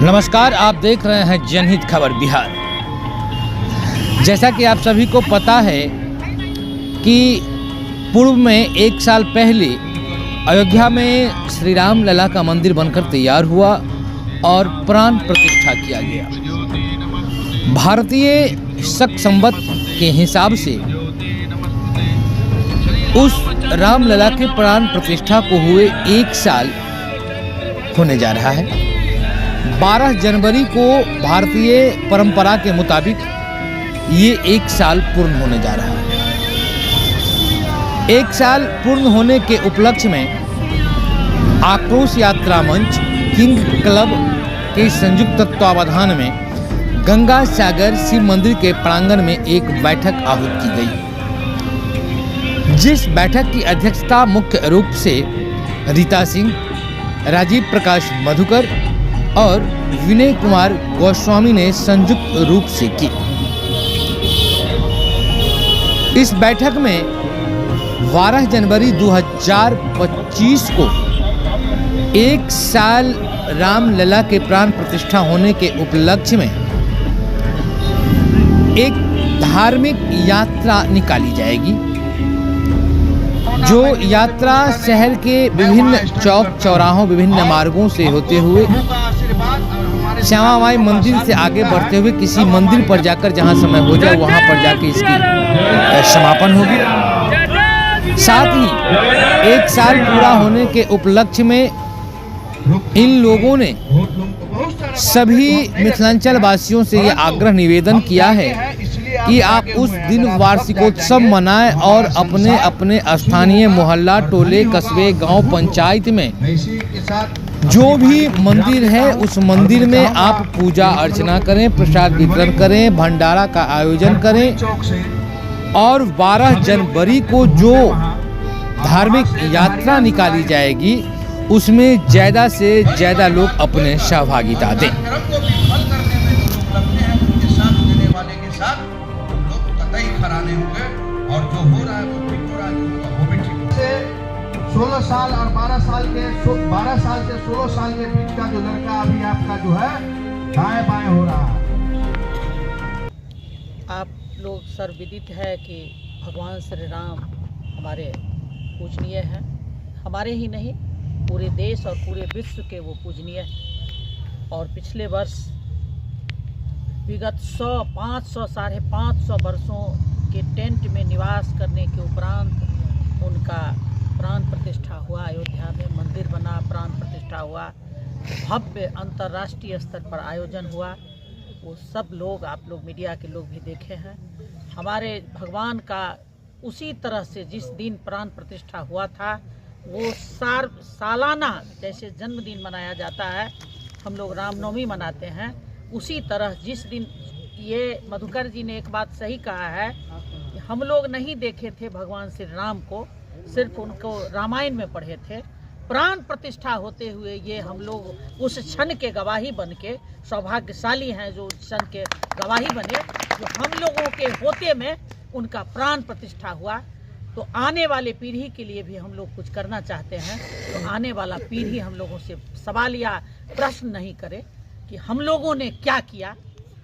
नमस्कार, आप देख रहे हैं जनहित खबर बिहार। जैसा कि आप सभी को पता है कि पूर्व में एक साल पहले अयोध्या में श्री राम लला का मंदिर बनकर तैयार हुआ और प्राण प्रतिष्ठा किया गया। भारतीय शक संवत के हिसाब से उस राम लला के प्राण प्रतिष्ठा को हुए एक साल होने जा रहा है। 12 जनवरी को भारतीय परंपरा के मुताबिक ये एक साल पूर्ण होने जा रहा है। एक साल पूर्ण होने के उपलक्ष्य में आक्रोश यात्रा मंच किंग क्लब के संयुक्त तत्वावधान में गंगा सागर शिव मंदिर के प्रांगण में एक बैठक आहूत की गई, जिस बैठक की अध्यक्षता मुख्य रूप से रीता सिंह, राजीव प्रकाश मधुकर और विनय कुमार गोस्वामी ने संयुक्त रूप से की। इस बैठक में 12 जनवरी 2025 को एक साल राम लला के प्राण प्रतिष्ठा होने के उपलक्ष्य में एक धार्मिक यात्रा निकाली जाएगी। जो यात्रा शहर के विभिन्न चौक चौराहों, विभिन्न मार्गों से होते हुए श्यामा माई मंदिर से आगे बढ़ते हुए किसी मंदिर पर जाकर, जहां समय हो जाए वहां पर जाके इसकी समापन होगी। साथ ही एक साल पूरा होने के उपलक्ष्य में इन लोगों ने सभी मिथिलांचल वासियों से ये आग्रह निवेदन किया है कि आप उस दिन वार्षिकोत्सव मनाएं और अपने अपने स्थानीय मोहल्ला, टोले, कस्बे, गांव, पंचायत में जो भी मंदिर है उस मंदिर में आप पूजा अर्चना करें, प्रसाद वितरण करें, भंडारा का आयोजन करें और 12 जनवरी को जो धार्मिक यात्रा निकाली जाएगी उसमें ज़्यादा से ज़्यादा लोग अपने सहभागिता दें। 16 साल और 12 साल से 16 साल के बीच का जो लड़का अभी आपका जो है दाएं बाएं हो रहा है। आप लोग सर्वविदित है कि भगवान श्री राम हमारे पूजनीय हैं, हमारे ही नहीं पूरे देश और पूरे विश्व के वो पूजनीय हैं। और पिछले वर्ष विगत 100, 500, 550 वर्षों के टेंट में निवास करने के उपरांत उनका प्राण प्रतिष्ठा हुआ। अयोध्या में मंदिर बना, प्राण प्रतिष्ठा हुआ, भव्य अंतर्राष्ट्रीय स्तर पर आयोजन हुआ। वो सब लोग, आप लोग मीडिया के लोग भी देखे हैं। हमारे भगवान का उसी तरह से जिस दिन प्राण प्रतिष्ठा हुआ था वो सालाना जैसे जन्मदिन मनाया जाता है, हम लोग रामनवमी मनाते हैं, उसी तरह जिस दिन ये मधुकर जी ने एक बात सही कहा है, हम लोग नहीं देखे थे भगवान श्री राम को, सिर्फ उनको रामायण में पढ़े थे। प्राण प्रतिष्ठा होते हुए ये हम लोग उस क्षण के गवाही बन के सौभाग्यशाली हैं जो उस क्षण के गवाही बने, जो हम लोगों के होते में उनका प्राण प्रतिष्ठा हुआ। तो आने वाले पीढ़ी के लिए भी हम लोग कुछ करना चाहते हैं, तो आने वाला पीढ़ी हम लोगों से सवाल या प्रश्न नहीं करे कि हम लोगों ने क्या किया।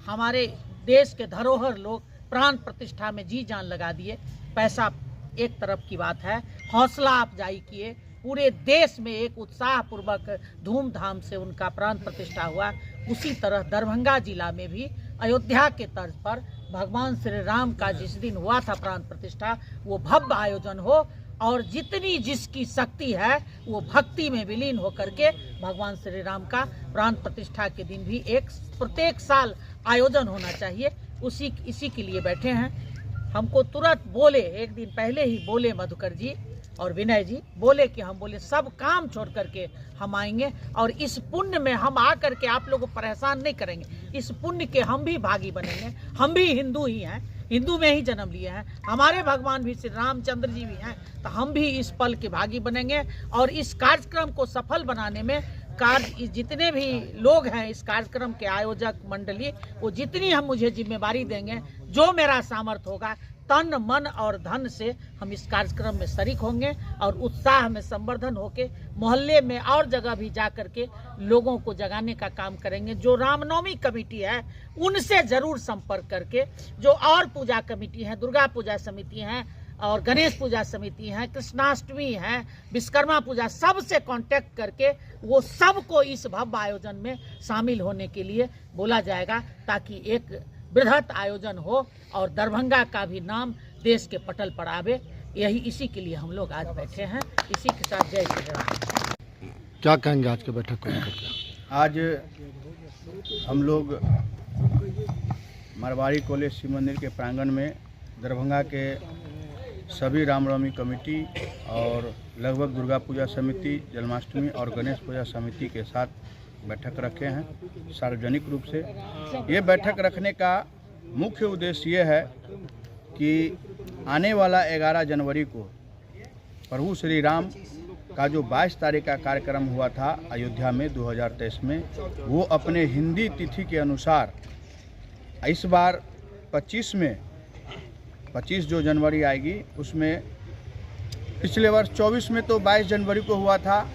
हमारे देश के धरोहर लोग प्राण प्रतिष्ठा में जी जान लगा दिए। पैसा एक तरफ की बात है, हौसला अफजाई किए, पूरे देश में एक उत्साहपूर्वक धूमधाम से उनका प्राण प्रतिष्ठा हुआ। उसी तरह दरभंगा जिला में भी अयोध्या के तर्ज पर भगवान श्री राम का जिस दिन हुआ था प्राण प्रतिष्ठा, वो भव्य आयोजन हो और जितनी जिसकी शक्ति है वो भक्ति में विलीन होकर के भगवान श्री राम का प्राण प्रतिष्ठा के दिन भी एक प्रत्येक साल आयोजन होना चाहिए। इसी के लिए बैठे हैं। हमको तुरंत बोले, एक दिन पहले ही बोले मधुकर जी और विनय जी बोले कि हम बोले सब काम छोड़ करके हम आएंगे और इस पुण्य में हम आकर के आप लोगों को परेशान नहीं करेंगे। इस पुण्य के हम भी भागी बनेंगे। हम भी हिंदू ही हैं, हिंदू में ही जन्म लिए हैं, हमारे भगवान भी श्री रामचंद्र जी भी हैं, तो हम भी इस पल के भागी बनेंगे। और इस कार्यक्रम को सफल बनाने में जितने भी लोग हैं इस कार्यक्रम के आयोजक मंडली, वो जितनी हम मुझे जिम्मेवारी देंगे, जो मेरा सामर्थ्य होगा तन मन और धन से हम इस कार्यक्रम में शरीक होंगे और उत्साह में संवर्धन होके मोहल्ले में और जगह भी जा करके लोगों को जगाने का काम करेंगे। जो रामनवमी कमेटी है उनसे जरूर संपर्क करके, जो और पूजा कमेटी है, दुर्गा पूजा समिति है और गणेश पूजा समिति है, कृष्णाष्टमी है, विश्वकर्मा पूजा, सबसे कांटेक्ट करके वो सबको इस भव्य आयोजन में शामिल होने के लिए बोला जाएगा, ताकि एक बृहत आयोजन हो और दरभंगा का भी नाम देश के पटल पर आवे। इसी के लिए हम लोग आज बैठे हैं। इसी के साथ जय श्री राम। क्या कहेंगे आज के बैठक को लेकर? आज हम लोग मारवाड़ी कॉलेज शिव मंदिर के प्रांगण में दरभंगा के सभी रामनवमी कमेटी और लगभग दुर्गा पूजा समिति, जन्माष्टमी और गणेश पूजा समिति के साथ बैठक रखे हैं सार्वजनिक रूप से। ये बैठक रखने का मुख्य उद्देश्य ये है कि आने वाला 11 जनवरी को प्रभु श्री राम का जो 22 तारीख का कार्यक्रम हुआ था अयोध्या में 2023 में, वो अपने हिंदी तिथि के अनुसार इस बार 25 जो जनवरी आएगी उसमें, पिछले वर्ष 24 में तो 22 जनवरी को हुआ था,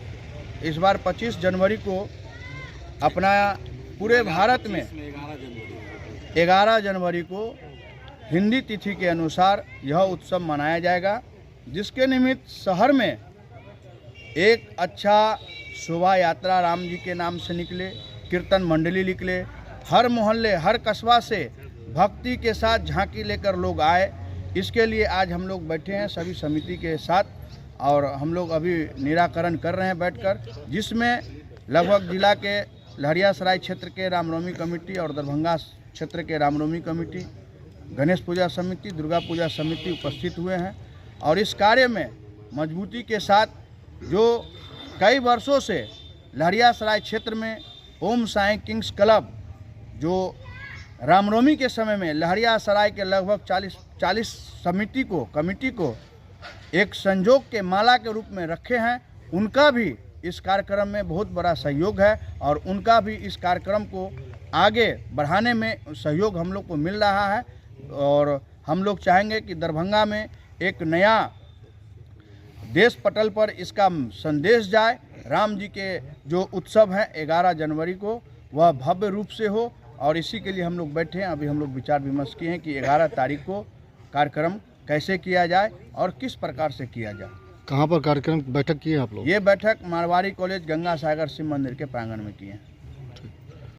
इस बार 25 जनवरी को अपना पूरे भारत में 11 जनवरी को हिंदी तिथि के अनुसार यह उत्सव मनाया जाएगा, जिसके निमित्त शहर में एक अच्छा शोभा यात्रा राम जी के नाम से निकले, कीर्तन मंडली निकले, हर मोहल्ले हर कस्बा से भक्ति के साथ झांकी लेकर लोग आए। इसके लिए आज हम लोग बैठे हैं सभी समिति के साथ और हम लोग अभी निराकरण कर रहे हैं बैठकर, जिसमें लगभग जिला के लहरियासराय क्षेत्र के रामनवमी कमेटी और दरभंगा क्षेत्र के रामनवमी कमेटी, गणेश पूजा समिति, दुर्गा पूजा समिति उपस्थित हुए हैं। और इस कार्य में मजबूती के साथ जो कई वर्षों से लहरियासराय क्षेत्र में ओम साई किंग्स क्लब, जो रामनवमी के समय में लहरियासराय के लगभग 40 कमेटी को एक संजोग के माला के रूप में रखे हैं, उनका भी इस कार्यक्रम में बहुत बड़ा सहयोग है और उनका भी इस कार्यक्रम को आगे बढ़ाने में सहयोग हम लोग को मिल रहा है। और हम लोग चाहेंगे कि दरभंगा में एक नया देश पटल पर इसका संदेश जाए। राम जी के जो उत्सव है 11 जनवरी को, वह भव्य रूप से हो, और इसी के लिए हम लोग बैठे हैं। अभी हम लोग विचार विमर्श किए हैं कि 11 तारीख को कार्यक्रम कैसे किया जाए और किस प्रकार से किया जाए। कहाँ पर कार्यक्रम बैठक की है आप लोग? ये बैठक मारवाड़ी कॉलेज गंगा सागर शिव मंदिर के प्रांगण में किए हैं।